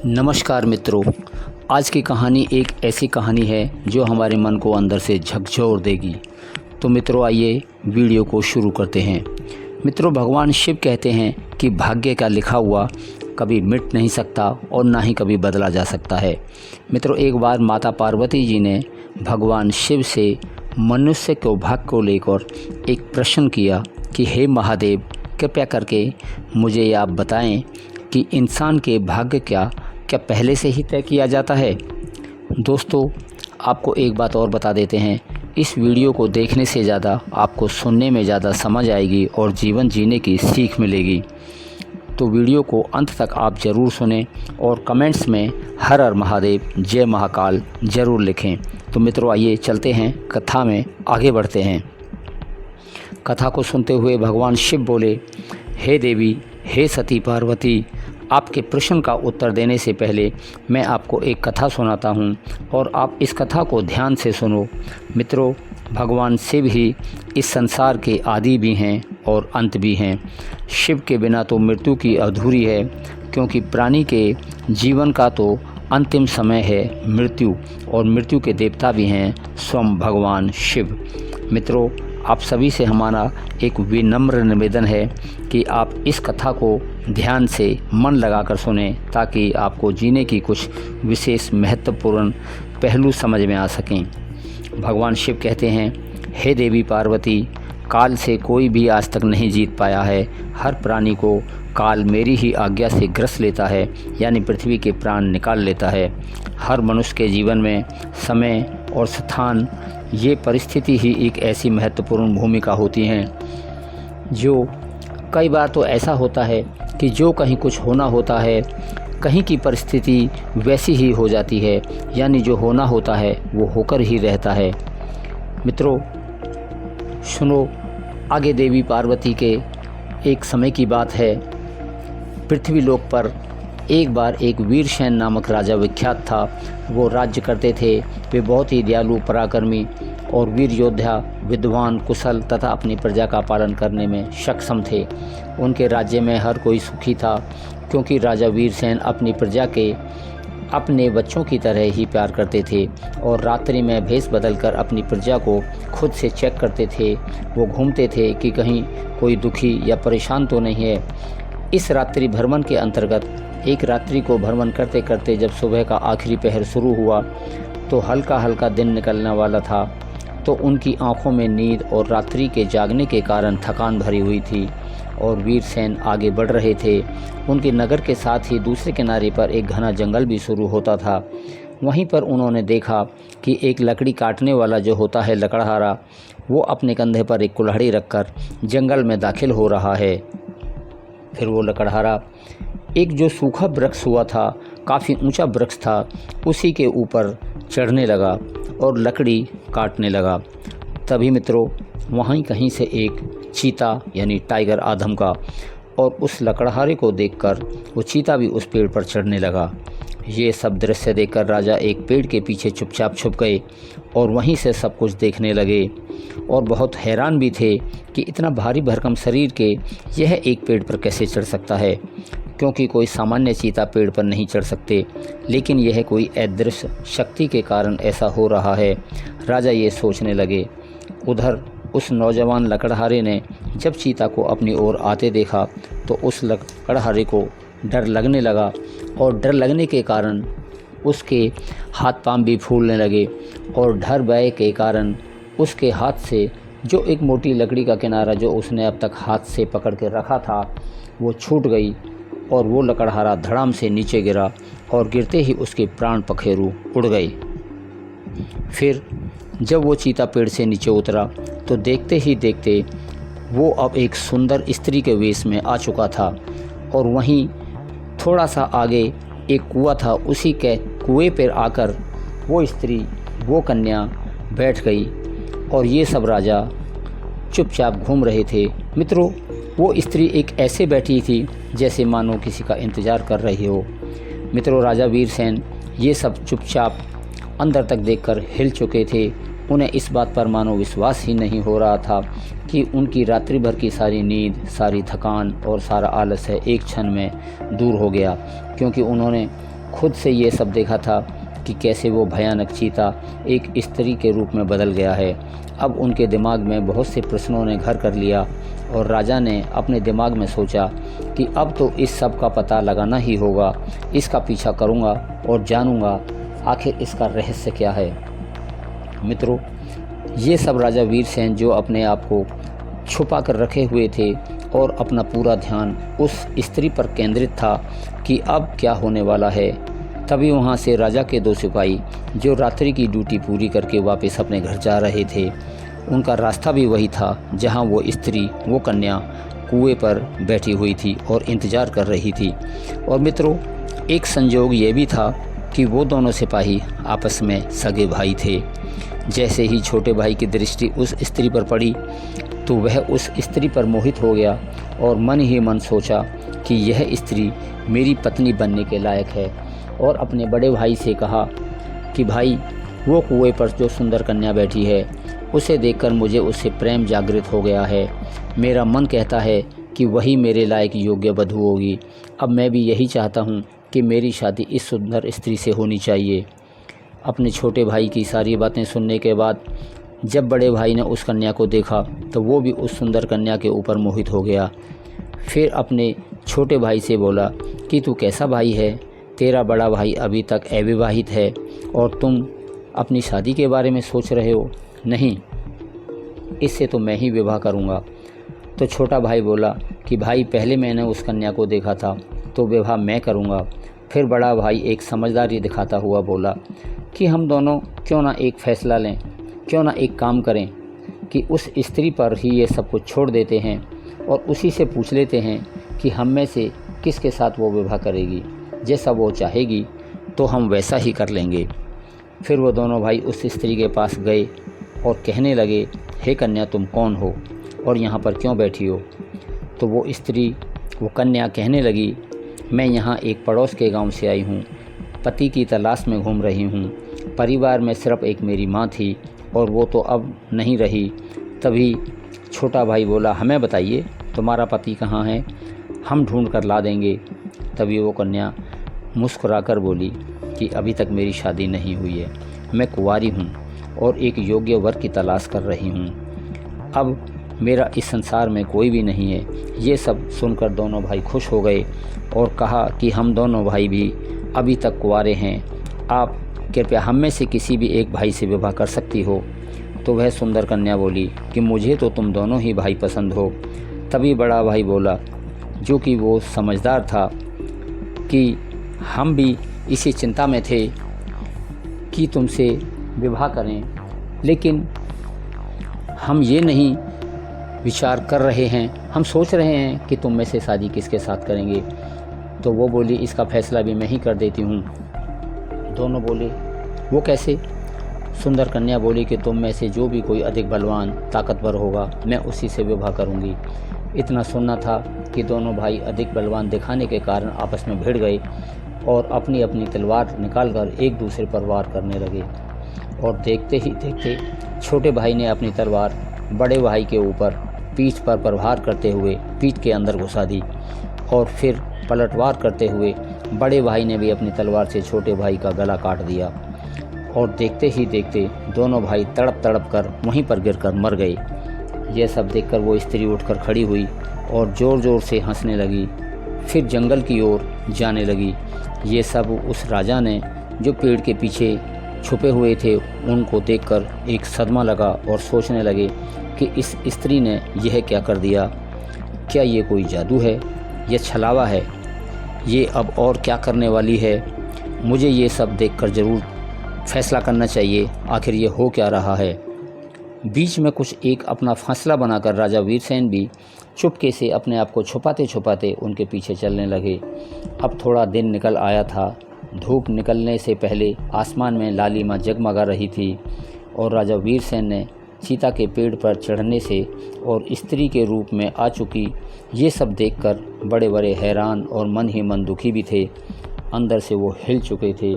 नमस्कार मित्रों, आज की कहानी एक ऐसी कहानी है जो हमारे मन को अंदर से झकझोर देगी। तो मित्रों, आइए वीडियो को शुरू करते हैं। मित्रों, भगवान शिव कहते हैं कि भाग्य का लिखा हुआ कभी मिट नहीं सकता और ना ही कभी बदला जा सकता है। मित्रों, एक बार माता पार्वती जी ने भगवान शिव से मनुष्य के भाग्य को लेकर एक प्रश्न किया कि हे महादेव, कृपया करके मुझे आप बताएं कि इंसान के भाग्य क्या पहले से ही तय किया जाता है। दोस्तों, आपको एक बात और बता देते हैं, इस वीडियो को देखने से ज़्यादा आपको सुनने में ज़्यादा समझ आएगी और जीवन जीने की सीख मिलेगी। तो वीडियो को अंत तक आप ज़रूर सुनें और कमेंट्स में हर हर महादेव, जय महाकाल ज़रूर लिखें। तो मित्रों, आइए चलते हैं, कथा में आगे बढ़ते हैं। कथा को सुनते हुए भगवान शिव बोले, हे देवी, हे सती पार्वती, आपके प्रश्न का उत्तर देने से पहले मैं आपको एक कथा सुनाता हूँ और आप इस कथा को ध्यान से सुनो। मित्रों, भगवान शिव ही इस संसार के आदि भी हैं और अंत भी हैं। शिव के बिना तो मृत्यु की अधूरी है, क्योंकि प्राणी के जीवन का तो अंतिम समय है मृत्यु, और मृत्यु के देवता भी हैं स्वयं भगवान शिव। मित्रों, आप सभी से हमारा एक विनम्र निवेदन है कि आप इस कथा को ध्यान से मन लगाकर सुनें, ताकि आपको जीने की कुछ विशेष महत्वपूर्ण पहलू समझ में आ सकें। भगवान शिव कहते हैं, हे देवी पार्वती, काल से कोई भी आज तक नहीं जीत पाया है। हर प्राणी को काल मेरी ही आज्ञा से ग्रस लेता है, यानी पृथ्वी के प्राण निकाल लेता है। हर मनुष्य के जीवन में समय और स्थान, ये परिस्थिति ही एक ऐसी महत्वपूर्ण भूमिका होती हैं जो कई बार तो ऐसा होता है कि जो कहीं कुछ होना होता है, कहीं की परिस्थिति वैसी ही हो जाती है, यानी जो होना होता है वो होकर ही रहता है। मित्रों सुनो, आगे देवी पार्वती के एक समय की बात है। पृथ्वी लोक पर एक बार एक वीरसेन नामक राजा विख्यात था। वो राज्य करते थे। वे बहुत ही दयालु, पराक्रमी और वीर योद्धा, विद्वान, कुशल तथा अपनी प्रजा का पालन करने में सक्षम थे। उनके राज्य में हर कोई सुखी था, क्योंकि राजा वीरसेन अपनी प्रजा के अपने बच्चों की तरह ही प्यार करते थे और रात्रि में भेष बदलकर अपनी प्रजा को खुद से चेक करते थे। वो घूमते थे कि कहीं कोई दुखी या परेशान तो नहीं है। इस रात्रि भ्रमण के अंतर्गत एक रात्रि को भ्रमण करते करते जब सुबह का आखिरी पहर शुरू हुआ तो हल्का हल्का दिन निकलने वाला था। तो उनकी आंखों में नींद और रात्रि के जागने के कारण थकान भरी हुई थी और वीरसेन आगे बढ़ रहे थे। उनके नगर के साथ ही दूसरे किनारे पर एक घना जंगल भी शुरू होता था। वहीं पर उन्होंने देखा कि एक लकड़ी काटने वाला जो होता है लकड़हारा, वो अपने कंधे पर एक कुल्हाड़ी रखकर जंगल में दाखिल हो रहा है। फिर वो लकड़हारा एक जो सूखा वृक्ष हुआ था, काफ़ी ऊंचा वृक्ष था, उसी के ऊपर चढ़ने लगा और लकड़ी काटने लगा। तभी मित्रों, वहीं कहीं से एक चीता यानी टाइगर आ धमका और उस लकड़हारे को देखकर वो चीता भी उस पेड़ पर चढ़ने लगा। ये सब दृश्य देखकर राजा एक पेड़ के पीछे चुपचाप छुप गए और वहीं से सब कुछ देखने लगे और बहुत हैरान भी थे कि इतना भारी भरकम शरीर के यह एक पेड़ पर कैसे चढ़ सकता है, क्योंकि कोई सामान्य चीता पेड़ पर नहीं चढ़ सकते, लेकिन यह कोई अदृश्य शक्ति के कारण ऐसा हो रहा है। राजा ये सोचने लगे। उधर उस नौजवान लकड़हारे ने जब चीता को अपनी ओर आते देखा तो उस लकड़हारे को डर लगने लगा और डर लगने के कारण उसके हाथ पांव भी फूलने लगे और डर भय के कारण उसके हाथ से जो एक मोटी लकड़ी का किनारा जो उसने अब तक हाथ से पकड़ के रखा था वो छूट गई और वो लकड़हारा धड़ाम से नीचे गिरा और गिरते ही उसके प्राण पखेरु उड़ गए। फिर जब वो चीता पेड़ से नीचे उतरा तो देखते ही देखते वो अब एक सुंदर स्त्री के वेश में आ चुका था और वहीं थोड़ा सा आगे एक कुआं था। उसी के कुएं पर आकर वो स्त्री, वो कन्या बैठ गई और ये सब राजा चुपचाप घूम रहे थे। मित्रों, वो स्त्री एक ऐसे बैठी थी जैसे मानो किसी का इंतज़ार कर रही हो। मित्रों, राजा वीरसेन ये सब चुपचाप अंदर तक देखकर हिल चुके थे। उन्हें इस बात पर मानो विश्वास ही नहीं हो रहा था कि उनकी रात्रि भर की सारी नींद, सारी थकान और सारा आलस है एक क्षण में दूर हो गया, क्योंकि उन्होंने खुद से ये सब देखा था कि कैसे वो भयानक चीता एक स्त्री के रूप में बदल गया है। अब उनके दिमाग में बहुत से प्रश्नों ने घर कर लिया और राजा ने अपने दिमाग में सोचा कि अब तो इस सब का पता लगाना ही होगा, इसका पीछा करूँगा और जानूँगा आखिर इसका रहस्य क्या है। मित्रों, ये सब राजा वीरसेन जो अपने आप को छुपा कर रखे हुए थे और अपना पूरा ध्यान उस स्त्री पर केंद्रित था कि अब क्या होने वाला है। तभी वहाँ से राजा के 2 सिपाही जो रात्रि की ड्यूटी पूरी करके वापस अपने घर जा रहे थे, उनका रास्ता भी वही था जहाँ वो स्त्री, वो कन्या कुएं पर बैठी हुई थी और इंतज़ार कर रही थी। और मित्रों, एक संयोग ये भी था कि वो दोनों सिपाही आपस में सगे भाई थे। जैसे ही छोटे भाई की दृष्टि उस स्त्री पर पड़ी तो वह उस स्त्री पर मोहित हो गया और मन ही मन सोचा कि यह स्त्री मेरी पत्नी बनने के लायक है, और अपने बड़े भाई से कहा कि भाई, वो कुएं पर जो सुंदर कन्या बैठी है उसे देखकर मुझे उससे प्रेम जागृत हो गया है। मेरा मन कहता है कि वही मेरे लायक योग्य वधू होगी। अब मैं भी यही चाहता हूँ कि मेरी शादी इस सुंदर स्त्री से होनी चाहिए। अपने छोटे भाई की सारी बातें सुनने के बाद जब बड़े भाई ने उस कन्या को देखा तो वो भी उस सुंदर कन्या के ऊपर मोहित हो गया। फिर अपने छोटे भाई से बोला कि तू कैसा भाई है, तेरा बड़ा भाई अभी तक अविवाहित है और तुम अपनी शादी के बारे में सोच रहे हो। नहीं, इससे तो मैं ही विवाह करूँगा। तो छोटा भाई बोला कि भाई, पहले मैंने उस कन्या को देखा था तो विवाह मैं करूँगा। फिर बड़ा भाई एक समझदारी दिखाता हुआ बोला कि हम दोनों क्यों ना एक फ़ैसला लें, क्यों ना एक काम करें कि उस स्त्री पर ही ये सब कुछ छोड़ देते हैं और उसी से पूछ लेते हैं कि हम में से किसके साथ वो विवाह करेगी। जैसा वो चाहेगी तो हम वैसा ही कर लेंगे। फिर वो दोनों भाई उस स्त्री के पास गए और कहने लगे, हे कन्या, तुम कौन हो और यहाँ पर क्यों बैठी हो? तो वो स्त्री, वो कन्या कहने लगी, मैं यहाँ एक पड़ोस के गांव से आई हूँ, पति की तलाश में घूम रही हूँ। परिवार में सिर्फ एक मेरी माँ थी और वो तो अब नहीं रही। तभी छोटा भाई बोला, हमें बताइए तुम्हारा पति कहाँ है, हम ढूंढ कर ला देंगे। तभी वो कन्या मुस्कुराकर बोली कि अभी तक मेरी शादी नहीं हुई है, मैं कुंवारी हूँ और एक योग्य वर की तलाश कर रही हूँ। अब मेरा इस संसार में कोई भी नहीं है। ये सब सुनकर दोनों भाई खुश हो गए और कहा कि हम दोनों भाई भी अभी तक कुंवारे हैं, आप कृपया हम में से किसी भी एक भाई से विवाह कर सकती हो। तो वह सुंदर कन्या बोली कि मुझे तो तुम दोनों ही भाई पसंद हो। तभी बड़ा भाई बोला, जो कि वो समझदार था, कि हम भी इसी चिंता में थे कि तुमसे विवाह करें, लेकिन हम ये नहीं विचार कर रहे हैं, हम सोच रहे हैं कि तुम में से शादी किसके साथ करेंगे। तो वो बोली, इसका फ़ैसला भी मैं ही कर देती हूँ। दोनों बोले, वो कैसे? सुंदर कन्या बोली कि तुम में से जो भी कोई अधिक बलवान ताकतवर होगा मैं उसी से विवाह करूँगी। इतना सुनना था कि दोनों भाई अधिक बलवान दिखाने के कारण आपस में भिड़ गए और अपनी अपनी तलवार निकालकर एक दूसरे पर वार करने लगे। और देखते ही देखते छोटे भाई ने अपनी तलवार बड़े भाई के ऊपर पीठ पर प्रहार करते हुए पीठ के अंदर घुसा दी और फिर पलटवार करते हुए बड़े भाई ने भी अपनी तलवार से छोटे भाई का गला काट दिया। और देखते ही देखते दोनों भाई तड़प तड़प कर वहीं पर गिरकर मर गए। यह सब देखकर वो स्त्री उठकर खड़ी हुई और ज़ोर ज़ोर से हंसने लगी। फिर जंगल की ओर जाने लगी। ये सब उस राजा ने, जो पेड़ के पीछे छुपे हुए थे, उनको देखकर एक सदमा लगा और सोचने लगे कि इस स्त्री ने यह क्या कर दिया। क्या ये कोई जादू है, यह छलावा है, ये अब और क्या करने वाली है। मुझे ये सब देखकर ज़रूर फैसला करना चाहिए, आखिर ये हो क्या रहा है। बीच में कुछ एक अपना फासला बनाकर राजा वीरसेन भी चुपके से अपने आप को छुपाते छुपाते उनके पीछे चलने लगे। अब थोड़ा दिन निकल आया था। धूप निकलने से पहले आसमान में लालिमा जगमगा रही थी और राजा वीरसेन ने चीता के पेड़ पर चढ़ने से और स्त्री के रूप में आ चुकी ये सब देखकर बड़े बड़े हैरान और मन ही मन दुखी भी थे। अंदर से वो हिल चुके थे।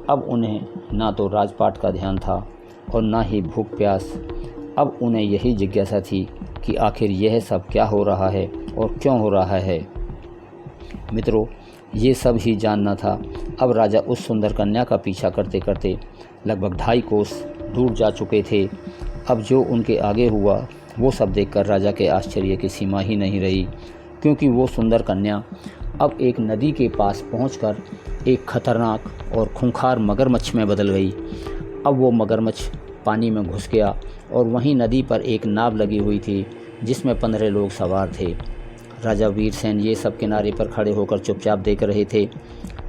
अब उन्हें ना तो राजपाट का ध्यान था और ना ही भूख प्यास। अब उन्हें यही जिज्ञासा थी कि आखिर यह सब क्या हो रहा है और क्यों हो रहा है। मित्रों, ये सब ही जानना था। अब राजा उस सुंदर कन्या का पीछा करते करते लगभग 2.5 कोस दूर जा चुके थे। अब जो उनके आगे हुआ वो सब देखकर राजा के आश्चर्य की सीमा ही नहीं रही, क्योंकि वो सुंदर कन्या अब एक नदी के पास पहुंचकर एक खतरनाक और खूंखार मगरमच्छ में बदल गई। अब वो मगरमच्छ पानी में घुस गया और वहीं नदी पर एक नाव लगी हुई थी जिसमें 15 लोग सवार थे। राजा वीरसेन ये सब किनारे पर खड़े होकर चुपचाप देख रहे थे।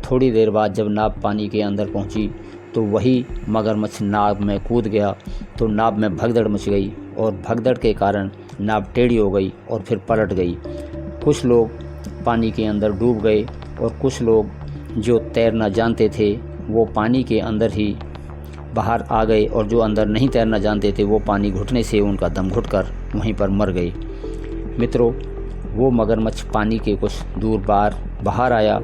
थोड़ी देर बाद जब नाव पानी के अंदर पहुंची तो वही मगरमच्छ नाव में कूद गया तो नाव में भगदड़ मच गई और भगदड़ के कारण नाव टेढ़ी हो गई और फिर पलट गई। कुछ लोग पानी के अंदर डूब गए और कुछ लोग जो तैरना जानते थे वो पानी के अंदर ही बाहर आ गए और जो अंदर नहीं तैरना जानते थे वो पानी घुटने से उनका दम घुटकर वहीं पर मर गए। मित्रों, वो मगरमच्छ पानी के कुछ दूर बाहर आया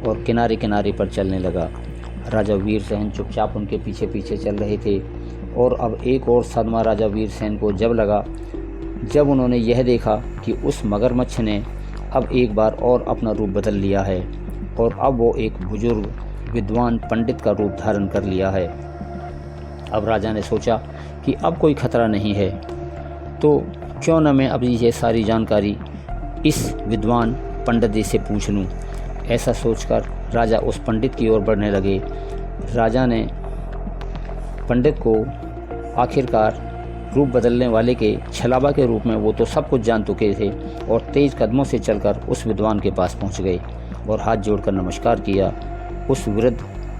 और किनारे किनारे पर चलने लगा। राजा वीरसेन चुपचाप उनके पीछे पीछे चल रहे थे। और अब एक और सदमा राजा वीरसेन को जब लगा, जब उन्होंने यह देखा कि उस मगरमच्छ ने अब एक बार और अपना रूप बदल लिया है और अब वो एक बुजुर्ग विद्वान पंडित का रूप धारण कर लिया है। अब राजा ने सोचा कि अब कोई खतरा नहीं है, तो क्यों न मैं अपनी ये सारी जानकारी इस विद्वान पंडित जी से पूछ लूँ। ऐसा सोचकर राजा उस पंडित की ओर बढ़ने लगे। राजा ने पंडित को आखिरकार रूप बदलने वाले के छलावा के रूप में वो तो सब कुछ जान चुके थे और तेज़ कदमों से चलकर उस विद्वान के पास पहुंच गए और हाथ जोड़कर नमस्कार किया। उस वृद्ध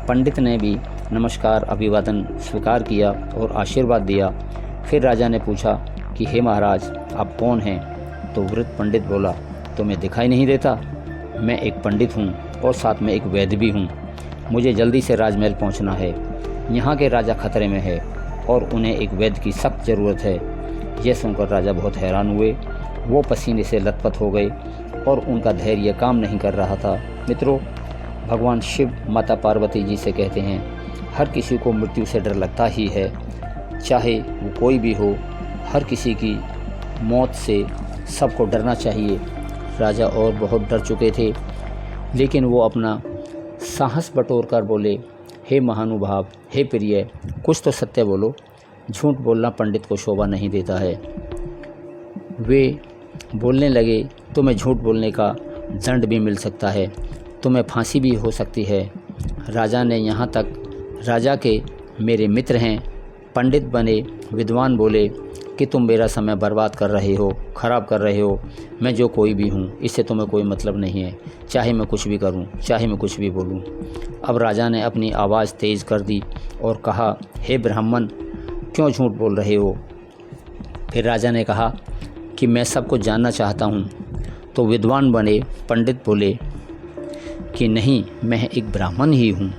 पंडित ने भी नमस्कार अभिवादन स्वीकार किया और आशीर्वाद दिया। फिर राजा ने पूछा कि हे महाराज, आप कौन हैं? तो वृद्ध पंडित बोला, तुम्हें दिखाई नहीं देता? मैं एक पंडित हूँ और साथ में एक वैद्य भी हूँ। मुझे जल्दी से राजमहल पहुँचना है। यहाँ के राजा खतरे में है और उन्हें एक वैद्य की सख्त ज़रूरत है। यह सुनकर राजा बहुत हैरान हुए। वो पसीने से लथपथ हो गए और उनका धैर्य काम नहीं कर रहा था। मित्रों, भगवान शिव माता पार्वती जी से कहते हैं, हर किसी को मृत्यु से डर लगता ही है, चाहे वो कोई भी हो। हर किसी की मौत से सबको डरना चाहिए। राजा और बहुत डर चुके थे, लेकिन वो अपना साहस बटोर कर बोले, हे महानुभाव, हे प्रिय, कुछ तो सत्य बोलो। झूठ बोलना पंडित को शोभा नहीं देता है। वे बोलने लगे, तुम्हें झूठ बोलने का दंड भी मिल सकता है, तुम्हें फांसी भी हो सकती है। राजा ने यहाँ तक राजा के मेरे मित्र हैं पंडित बने विद्वान बोले कि तुम मेरा समय बर्बाद कर रहे हो, ख़राब कर रहे हो। मैं जो कोई भी हूँ, इससे तुम्हें कोई मतलब नहीं है, चाहे मैं कुछ भी करूँ, चाहे मैं कुछ भी बोलूँ। अब राजा ने अपनी आवाज़ तेज़ कर दी और कहा, हे ब्राह्मण, क्यों झूठ बोल रहे हो? फिर राजा ने कहा कि मैं सब कुछ जानना चाहता हूँ। तो विद्वान बने पंडित बोले कि नहीं, मैं एक ब्राह्मण ही हूँ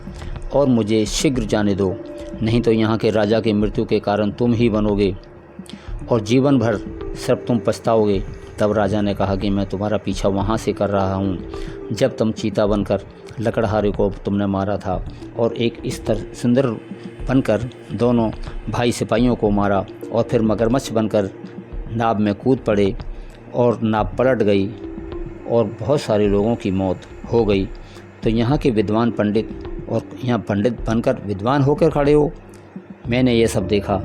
और मुझे शीघ्र जाने दो, नहीं तो यहाँ के राजा की मृत्यु के कारण तुम ही बनोगे और जीवन भर सिर्फ तुम पछताओगे। तब राजा ने कहा कि मैं तुम्हारा पीछा वहाँ से कर रहा हूँ जब तुम चीता बनकर लकड़हारे को तुमने मारा था और एक इस तरह सुंदर बनकर दोनों भाई सिपाहियों को मारा और फिर मगरमच्छ बनकर नाव में कूद पड़े और नाव पलट गई और बहुत सारे लोगों की मौत हो गई। तो यहाँ के विद्वान पंडित और यहाँ पंडित बनकर विद्वान होकर खड़े हो। मैंने ये सब देखा,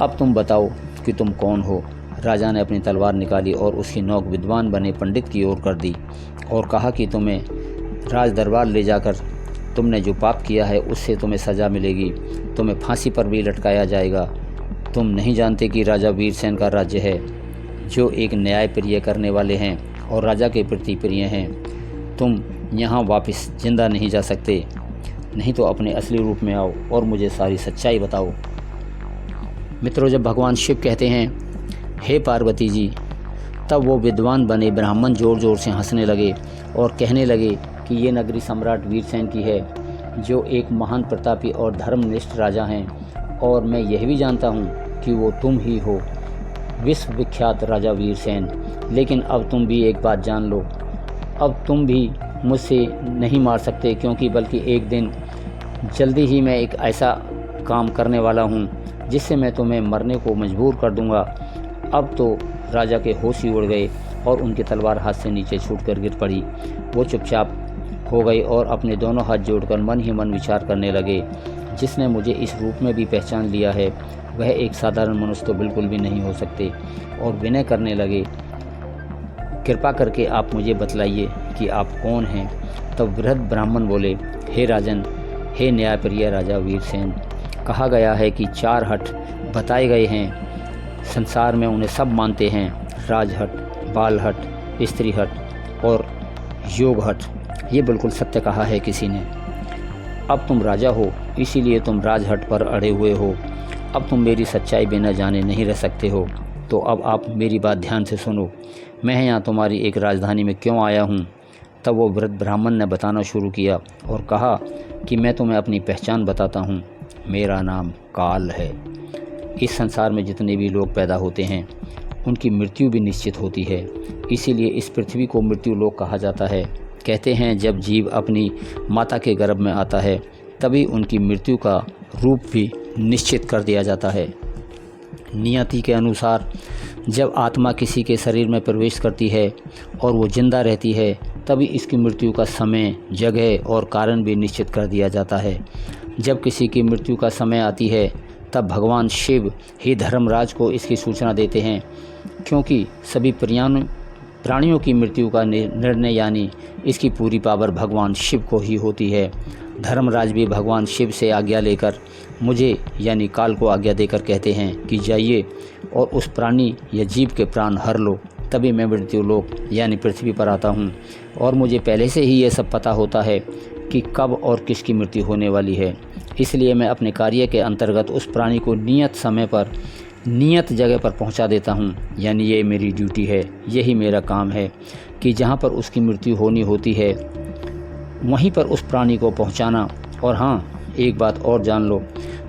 अब तुम बताओ कि तुम कौन हो। राजा ने अपनी तलवार निकाली और उसकी नोक विद्वान बने पंडित की ओर कर दी और कहा कि तुम्हें राज दरबार ले जाकर तुमने जो पाप किया है उससे तुम्हें सज़ा मिलेगी, तुम्हें फांसी पर भी लटकाया जाएगा। तुम नहीं जानते कि राजा वीरसेन का राज्य है, जो एक न्याय प्रिय करने वाले हैं और राजा के प्रति प्रिय हैं। तुम यहाँ वापस जिंदा नहीं जा सकते, नहीं तो अपने असली रूप में आओ और मुझे सारी सच्चाई बताओ। मित्रों, जब भगवान शिव कहते हैं, हे पार्वती जी, तब वो विद्वान बने ब्राह्मण ज़ोर ज़ोर से हंसने लगे और कहने लगे कि ये नगरी सम्राट वीरसेन की है, जो एक महान प्रतापी और धर्मनिष्ठ राजा हैं, और मैं यह भी जानता हूँ कि वो तुम ही हो, विश्व विख्यात राजा वीरसेन। लेकिन अब तुम भी एक बात जान लो, अब तुम भी मुझसे नहीं मार सकते, क्योंकि बल्कि एक दिन जल्दी ही मैं एक ऐसा काम करने वाला हूँ जिससे मैं तुम्हें मरने को मजबूर कर दूँगा। अब तो राजा के होश ही उड़ गए और उनकी तलवार हाथ से नीचे छूटकर गिर पड़ी। वो चुपचाप हो गई और अपने दोनों हाथ जोड़कर मन ही मन विचार करने लगे, जिसने मुझे इस रूप में भी पहचान लिया है वह एक साधारण मनुष्य तो बिल्कुल भी नहीं हो सकते। और विनय करने लगे, कृपा करके आप मुझे बतलाइए कि आप कौन हैं। तब वृद्ध ब्राह्मण बोले, हे राजन, हे न्यायप्रिय राजा वीरसेन, कहा गया है कि 4 हठ बताए गए हैं, संसार में उन्हें सब मानते हैं, राजहट, बाल हट, स्त्री हट और योग हट। ये बिल्कुल सत्य कहा है किसी ने। अब तुम राजा हो, इसीलिए तुम राजहट पर अड़े हुए हो। अब तुम मेरी सच्चाई बिना जाने नहीं रह सकते हो। तो अब आप मेरी बात ध्यान से सुनो, मैं यहाँ तुम्हारी एक राजधानी में क्यों आया हूँ। तब वो वृद्ध ब्राह्मण ने बताना शुरू किया और कहा कि मैं तुम्हें अपनी पहचान बताता हूँ, मेरा नाम काल है। इस संसार में जितने भी लोग पैदा होते हैं उनकी मृत्यु भी निश्चित होती है, इसीलिए इस पृथ्वी को मृत्यु लोक कहा जाता है। कहते हैं जब जीव अपनी माता के गर्भ में आता है तभी उनकी मृत्यु का रूप भी निश्चित कर दिया जाता है। नियति के अनुसार जब आत्मा किसी के शरीर में प्रवेश करती है और वो जिंदा रहती है तभी इसकी मृत्यु का समय, जगह और कारण भी निश्चित कर दिया जाता है। जब किसी की मृत्यु का समय आती है तब भगवान शिव ही धर्मराज को इसकी सूचना देते हैं, क्योंकि सभी प्राणियों की मृत्यु का निर्णय यानी इसकी पूरी पावर भगवान शिव को ही होती है। धर्मराज भी भगवान शिव से आज्ञा लेकर मुझे यानी काल को आज्ञा देकर कहते हैं कि जाइए और उस प्राणी या जीव के प्राण हर लो, तभी मैं मृत्यु लोक यानी पृथ्वी पर आता हूँ। और मुझे पहले से ही ये सब पता होता है कि कब और किसकी मृत्यु होने वाली है, इसलिए मैं अपने कार्य के अंतर्गत उस प्राणी को नियत समय पर नियत जगह पर पहुंचा देता हूं। यानी ये मेरी ड्यूटी है, यही मेरा काम है कि जहां पर उसकी मृत्यु होनी होती है वहीं पर उस प्राणी को पहुंचाना। और हाँ, एक बात और जान लो,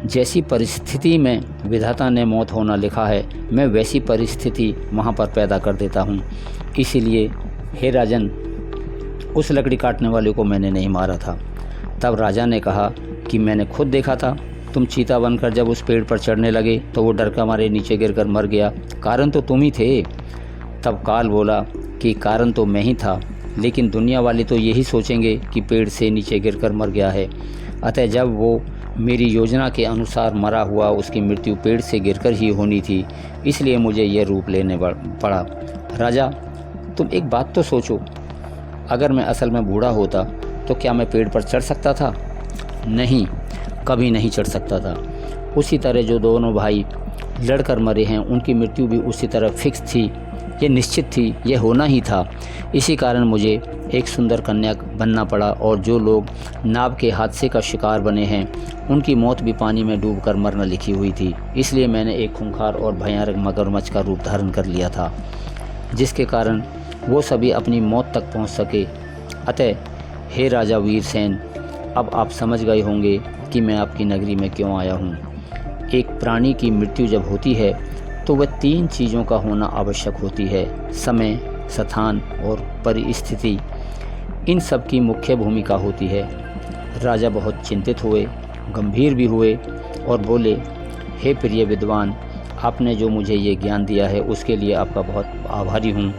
जैसी परिस्थिति में विधाता ने मौत होना लिखा है मैं वैसी परिस्थिति वहां पर पैदा कर देता हूं। इसीलिए हे राजन, उस लकड़ी काटने वाले को मैंने नहीं मारा था। तब राजा ने कहा कि मैंने खुद देखा था, तुम चीता बनकर जब उस पेड़ पर चढ़ने लगे तो वो डर का मारे नीचे गिरकर मर गया, कारण तो तुम ही थे। तब काल बोला कि कारण तो मैं ही था, लेकिन दुनिया वाले तो यही सोचेंगे कि पेड़ से नीचे गिरकर मर गया है। अतः जब वो मेरी योजना के अनुसार मरा हुआ उसकी मृत्यु पेड़ से गिरकर ही होनी थी, इसलिए मुझे यह रूप लेने पड़ा। राजा, तुम एक बात तो सोचो, अगर मैं असल में बूढ़ा होता तो क्या मैं पेड़ पर चढ़ सकता था? नहीं, कभी नहीं चढ़ सकता था। उसी तरह जो दोनों भाई लड़कर मरे हैं उनकी मृत्यु भी उसी तरह फिक्स थी, ये निश्चित थी, ये होना ही था। इसी कारण मुझे एक सुंदर कन्या बनना पड़ा और जो लोग नाव के हादसे का शिकार बने हैं उनकी मौत भी पानी में डूबकर मरना लिखी हुई थी। इसलिए मैंने एक खूंखार और भयानक मगरमच्छ का रूप धारण कर लिया था, जिसके कारण वो सभी अपनी मौत तक पहुंच सके। अतः हे राजा वीरसेन, अब आप समझ गए होंगे कि मैं आपकी नगरी में क्यों आया हूँ। एक प्राणी की मृत्यु जब होती है तो वह 3 चीज़ों का होना आवश्यक होती है, समय, स्थान और परिस्थिति। इन सब की मुख्य भूमिका होती है। राजा बहुत चिंतित हुए, गंभीर भी हुए और बोले, हे प्रिय विद्वान, आपने जो मुझे ये ज्ञान दिया है उसके लिए आपका बहुत आभारी हूँ।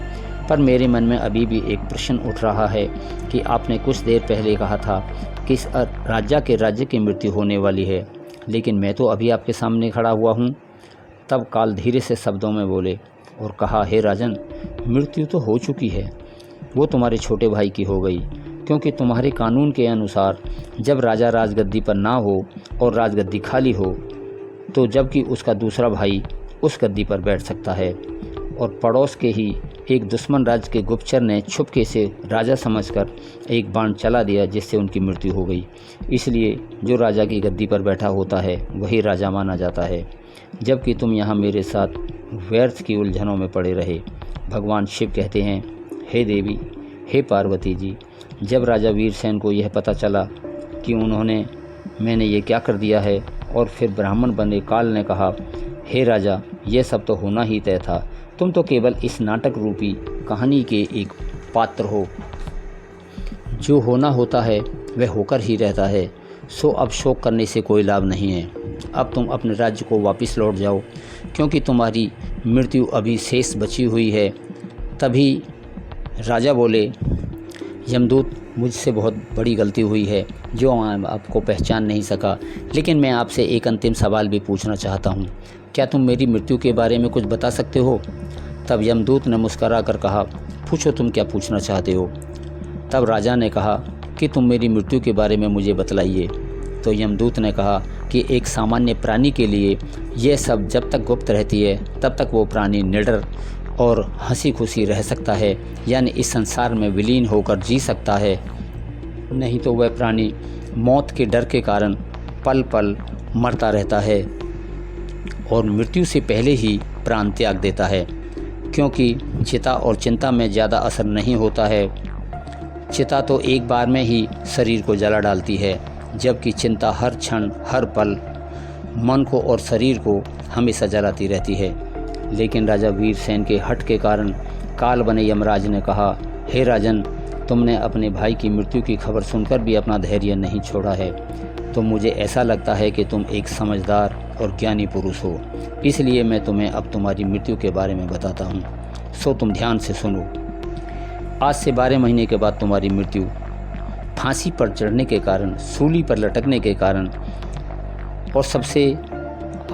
पर मेरे मन में अभी भी एक प्रश्न उठ रहा है कि आपने कुछ देर पहले कहा था कि इस राजा के राज्य की मृत्यु होने वाली है, लेकिन मैं तो अभी आपके सामने खड़ा हुआ हूँ। तब काल धीरे से शब्दों में बोले और कहा, हे राजन, मृत्यु तो हो चुकी है, वो तुम्हारे छोटे भाई की हो गई, क्योंकि तुम्हारे कानून के अनुसार जब राजा राजगद्दी पर ना हो और राजगद्दी खाली हो तो जबकि उसका दूसरा भाई उस गद्दी पर बैठ सकता है। और पड़ोस के ही एक दुश्मन राज्य के गुप्तचर ने छुपके से राजा समझकर एक बाण चला दिया, जिससे उनकी मृत्यु हो गई। इसलिए जो राजा की गद्दी पर बैठा होता है वही राजा माना जाता है, जबकि तुम यहाँ मेरे साथ व्यर्थ की उलझनों में पड़े रहे। भगवान शिव कहते हैं, हे देवी, हे पार्वती जी, जब राजा वीरसेन को यह पता चला कि मैंने ये क्या कर दिया है और फिर ब्राह्मण बने काल ने कहा, हे राजा, यह सब तो होना ही तय था, तुम तो केवल इस नाटक रूपी कहानी के एक पात्र हो। जो होना होता है वह होकर ही रहता है, सो अब शोक करने से कोई लाभ नहीं है। अब तुम अपने राज्य को वापस लौट जाओ, क्योंकि तुम्हारी मृत्यु अभी शेष बची हुई है। तभी राजा बोले, यमदूत मुझसे बहुत बड़ी गलती हुई है जो मैं आपको पहचान नहीं सका, लेकिन मैं आपसे एक अंतिम सवाल भी पूछना चाहता हूँ। क्या तुम मेरी मृत्यु के बारे में कुछ बता सकते हो? तब यमदूत ने मुस्करा कर कहा, पूछो तुम क्या पूछना चाहते हो। तब राजा ने कहा कि तुम मेरी मृत्यु के बारे में मुझे बतलाइए। तो यमदूत ने कहा कि एक सामान्य प्राणी के लिए यह सब जब तक गुप्त रहती है तब तक वो प्राणी निडर और हंसी खुशी रह सकता है, यानी इस संसार में विलीन होकर जी सकता है। नहीं तो वह प्राणी मौत के डर के कारण पल पल मरता रहता है और मृत्यु से पहले ही प्राण त्याग देता है, क्योंकि चिता और चिंता में ज़्यादा असर नहीं होता है। चिता तो एक बार में ही शरीर को जला डालती है, जबकि चिंता हर क्षण हर पल मन को और शरीर को हमेशा जलाती रहती है। लेकिन राजा वीरसेन के हठ के कारण काल बने यमराज ने कहा, हे राजन, तुमने अपने भाई की मृत्यु की खबर सुनकर भी अपना धैर्य नहीं छोड़ा है, तो मुझे ऐसा लगता है कि तुम एक समझदार और ज्ञानी पुरुष हो। इसलिए मैं तुम्हें अब तुम्हारी मृत्यु के बारे में बताता हूँ, सो तुम ध्यान से सुनो। आज से 12 महीने के बाद तुम्हारी मृत्यु फांसी पर चढ़ने के कारण, सूली पर लटकने के कारण, और सबसे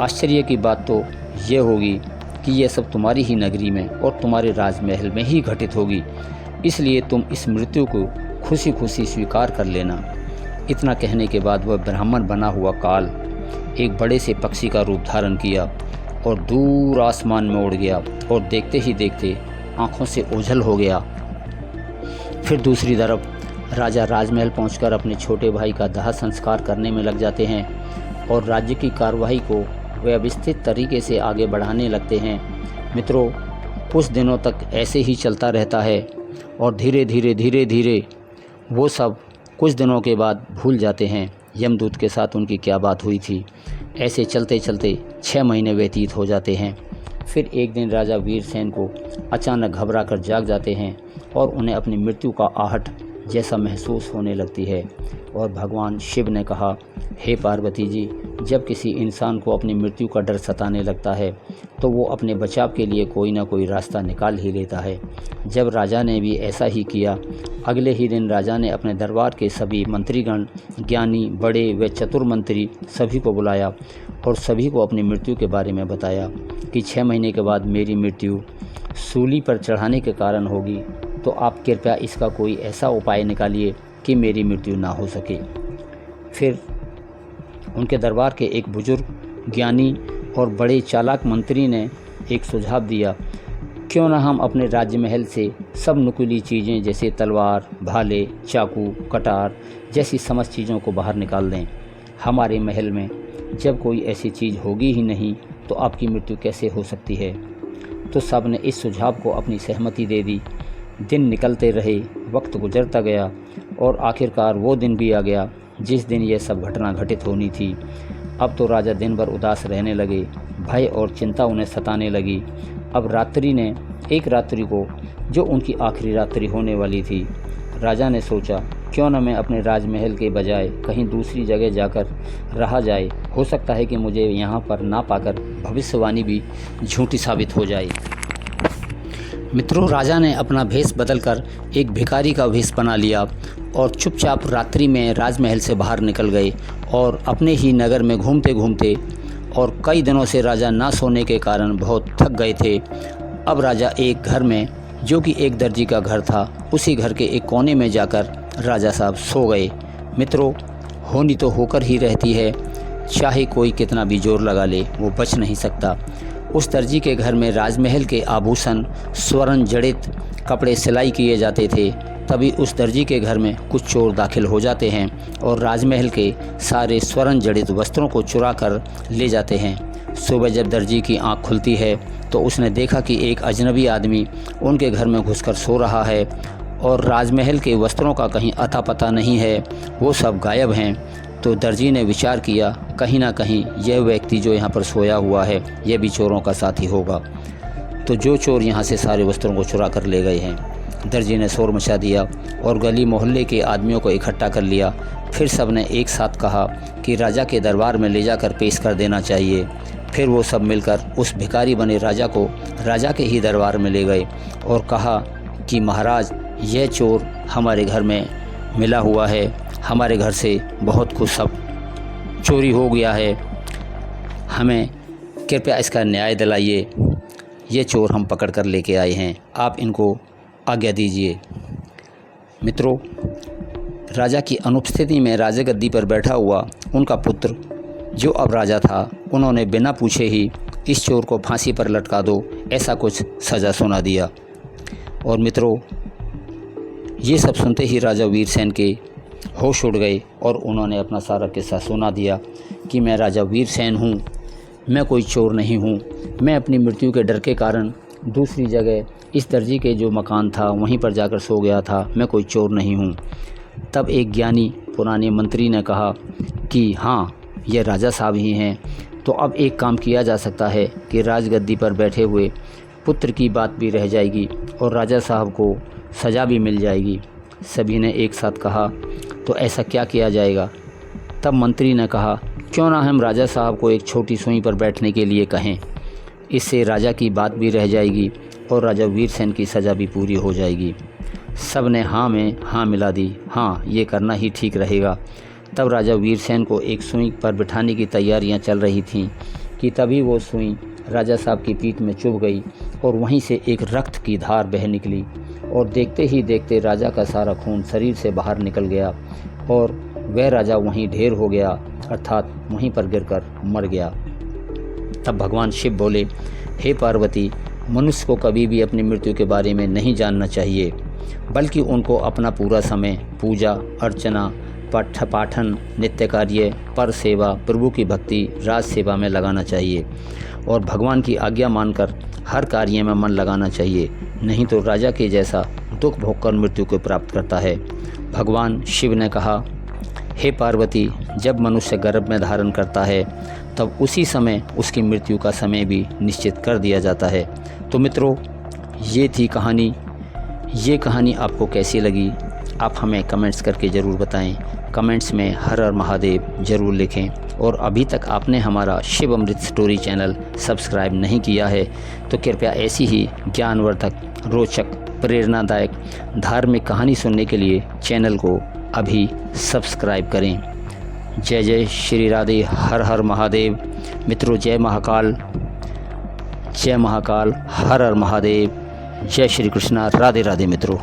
आश्चर्य की बात तो ये होगी कि यह सब तुम्हारी ही नगरी में और तुम्हारे राजमहल में ही घटित होगी। इसलिए तुम इस मृत्यु को खुशी खुशी स्वीकार कर लेना। इतना कहने के बाद वह ब्राह्मण बना हुआ काल एक बड़े से पक्षी का रूप धारण किया और दूर आसमान में उड़ गया और देखते ही देखते आँखों से ओझल हो गया। फिर दूसरी तरफ राजा राजमहल पहुंचकर अपने छोटे भाई का दाह संस्कार करने में लग जाते हैं और राज्य की कार्यवाही को व्यवस्थित तरीके से आगे बढ़ाने लगते हैं। मित्रों, कुछ दिनों तक ऐसे ही चलता रहता है और धीरे धीरे वो सब कुछ दिनों के बाद भूल जाते हैं यमदूत के साथ उनकी क्या बात हुई थी। ऐसे चलते चलते 6 महीने व्यतीत हो जाते हैं। फिर एक दिन राजा वीरसेन को अचानक घबरा कर जाग जाते हैं और उन्हें अपनी मृत्यु का आहट जैसा महसूस होने लगती है। और भगवान शिव ने कहा, हे पार्वती जी, जब किसी इंसान को अपनी मृत्यु का डर सताने लगता है तो वो अपने बचाव के लिए कोई ना कोई रास्ता निकाल ही लेता है। जब राजा ने भी ऐसा ही किया, अगले ही दिन राजा ने अपने दरबार के सभी मंत्रीगण, ज्ञानी, बड़े व चतुर मंत्री सभी को बुलाया और सभी को अपनी मृत्यु के बारे में बताया कि 6 महीने के बाद मेरी मृत्यु सूली पर चढ़ाने के कारण होगी, तो आप कृपया इसका कोई ऐसा उपाय निकालिए कि मेरी मृत्यु ना हो सके। फिर उनके दरबार के एक बुजुर्ग, ज्ञानी और बड़े चालाक मंत्री ने एक सुझाव दिया, क्यों ना हम अपने राजमहल से सब नुकीली चीज़ें जैसे तलवार, भाले, चाकू, कटार जैसी समस्त चीज़ों को बाहर निकाल दें। हमारे महल में जब कोई ऐसी चीज़ होगी ही नहीं तो आपकी मृत्यु कैसे हो सकती है। तो सब ने इस सुझाव को अपनी सहमति दे दी। दिन निकलते रहे, वक्त गुजरता गया और आखिरकार वो दिन भी आ गया जिस दिन ये सब घटना घटित होनी थी। अब तो राजा दिन भर उदास रहने लगे, भय और चिंता उन्हें सताने लगी। अब रात्रि ने एक रात्रि को, जो उनकी आखिरी रात्रि होने वाली थी, राजा ने सोचा, क्यों न मैं अपने राजमहल के बजाय कहीं दूसरी जगह जाकर रहा जाए। हो सकता है कि मुझे यहाँ पर ना पाकर भविष्यवाणी भी झूठी साबित हो जाए। मित्रों, राजा ने अपना भेष बदलकर एक भिखारी का भेष बना लिया और चुपचाप रात्रि में राजमहल से बाहर निकल गए और अपने ही नगर में घूमते घूमते, और कई दिनों से राजा ना सोने के कारण बहुत थक गए थे। अब राजा एक घर में, जो कि एक दर्जी का घर था, उसी घर के एक कोने में जाकर राजा साहब सो गए। मित्रों, होनी तो होकर ही रहती है, चाहे कोई कितना भी जोर लगा ले वो बच नहीं सकता। उस दर्जी के घर में राजमहल के आभूषण, स्वर्ण जड़ित कपड़े सिलाई किए जाते थे। तभी उस दर्जी के घर में कुछ चोर दाखिल हो जाते हैं और राजमहल के सारे स्वर्ण जड़ित वस्त्रों को चुरा कर ले जाते हैं। सुबह जब दर्जी की आंख खुलती है तो उसने देखा कि एक अजनबी आदमी उनके घर में घुसकर सो रहा है और राजमहल के वस्त्रों का कहीं अता पता नहीं है, वो सब गायब हैं। तो दर्जी ने विचार किया, कहीं ना कहीं यह व्यक्ति जो यहाँ पर सोया हुआ है यह भी चोरों का साथी होगा। तो जो चोर यहाँ से सारे वस्त्रों को चुरा कर ले गए हैं। दर्जी ने शोर मचा दिया और गली मोहल्ले के आदमियों को इकट्ठा कर लिया। फिर सब ने एक साथ कहा कि राजा के दरबार में ले जाकर पेश कर देना चाहिए। फिर वो सब मिलकर उस भिखारी बने राजा को राजा के ही दरबार में ले गए और कहा कि महाराज, यह चोर हमारे घर में मिला हुआ है, हमारे घर से बहुत कुछ सब चोरी हो गया है, हमें कृपया इसका न्याय दिलाइए। ये चोर हम पकड़ कर लेके आए हैं, आप इनको आज्ञा दीजिए। मित्रों, राजा की अनुपस्थिति में राजा गद्दी पर बैठा हुआ उनका पुत्र जो अब राजा था, उन्होंने बिना पूछे ही इस चोर को फांसी पर लटका दो, ऐसा कुछ सज़ा सुना दिया। और मित्रों, ये सब सुनते ही राजा वीरसेन के होश उड़ गए और उन्होंने अपना सारा किस्सा सुना दिया कि मैं राजा वीरसेन हूँ, मैं कोई चोर नहीं हूँ, मैं अपनी मृत्यु के डर के कारण दूसरी जगह इस दर्जी के जो मकान था वहीं पर जाकर सो गया था, मैं कोई चोर नहीं हूँ। तब एक ज्ञानी पुराने मंत्री ने कहा कि हाँ, ये राजा साहब ही हैं, तो अब एक काम किया जा सकता है कि राजगद्दी पर बैठे हुए पुत्र की बात भी रह जाएगी और राजा साहब को सज़ा भी मिल जाएगी। सभी ने एक साथ कहा, तो ऐसा क्या किया जाएगा? तब मंत्री ने कहा, क्यों ना हम राजा साहब को एक छोटी सुई पर बैठने के लिए कहें, इससे राजा की बात भी रह जाएगी और राजा वीरसेन की सज़ा भी पूरी हो जाएगी। सब ने हाँ में हाँ मिला दी, हाँ ये करना ही ठीक रहेगा। तब राजा वीरसेन को एक सुई पर बिठाने की तैयारियां चल रही थीं कि तभी वो सुई राजा साहब की पीठ में चुभ गई और वहीं से एक रक्त की धार बह निकली और देखते ही देखते राजा का सारा खून शरीर से बाहर निकल गया और वह राजा वहीं ढेर हो गया, अर्थात वहीं पर गिरकर मर गया। तब भगवान शिव बोले, हे पार्वती, मनुष्य को कभी भी अपनी मृत्यु के बारे में नहीं जानना चाहिए, बल्कि उनको अपना पूरा समय पूजा अर्चना, पाठन, नित्य कार्य, पर सेवा, प्रभु की भक्ति, राज सेवा में लगाना चाहिए और भगवान की आज्ञा मानकर हर कार्य में मन लगाना चाहिए, नहीं तो राजा के जैसा दुख भोगकर मृत्यु को प्राप्त करता है। भगवान शिव ने कहा, हे पार्वती, जब मनुष्य गर्भ में धारण करता है तब उसी समय उसकी मृत्यु का समय भी निश्चित कर दिया जाता है। तो मित्रों, ये थी कहानी। ये कहानी आपको कैसी लगी आप हमें कमेंट्स करके ज़रूर बताएं। कमेंट्स में हर हर महादेव ज़रूर लिखें और अभी तक आपने हमारा शिव अमृत स्टोरी चैनल सब्सक्राइब नहीं किया है तो कृपया ऐसी ही ज्ञानवर्धक, रोचक, प्रेरणादायक, धार्मिक कहानी सुनने के लिए चैनल को अभी सब्सक्राइब करें। जय जय श्री राधे, हर हर महादेव। मित्रों, जय महाकाल, हर हर महादेव, जय श्री कृष्णा, राधे राधे मित्रों।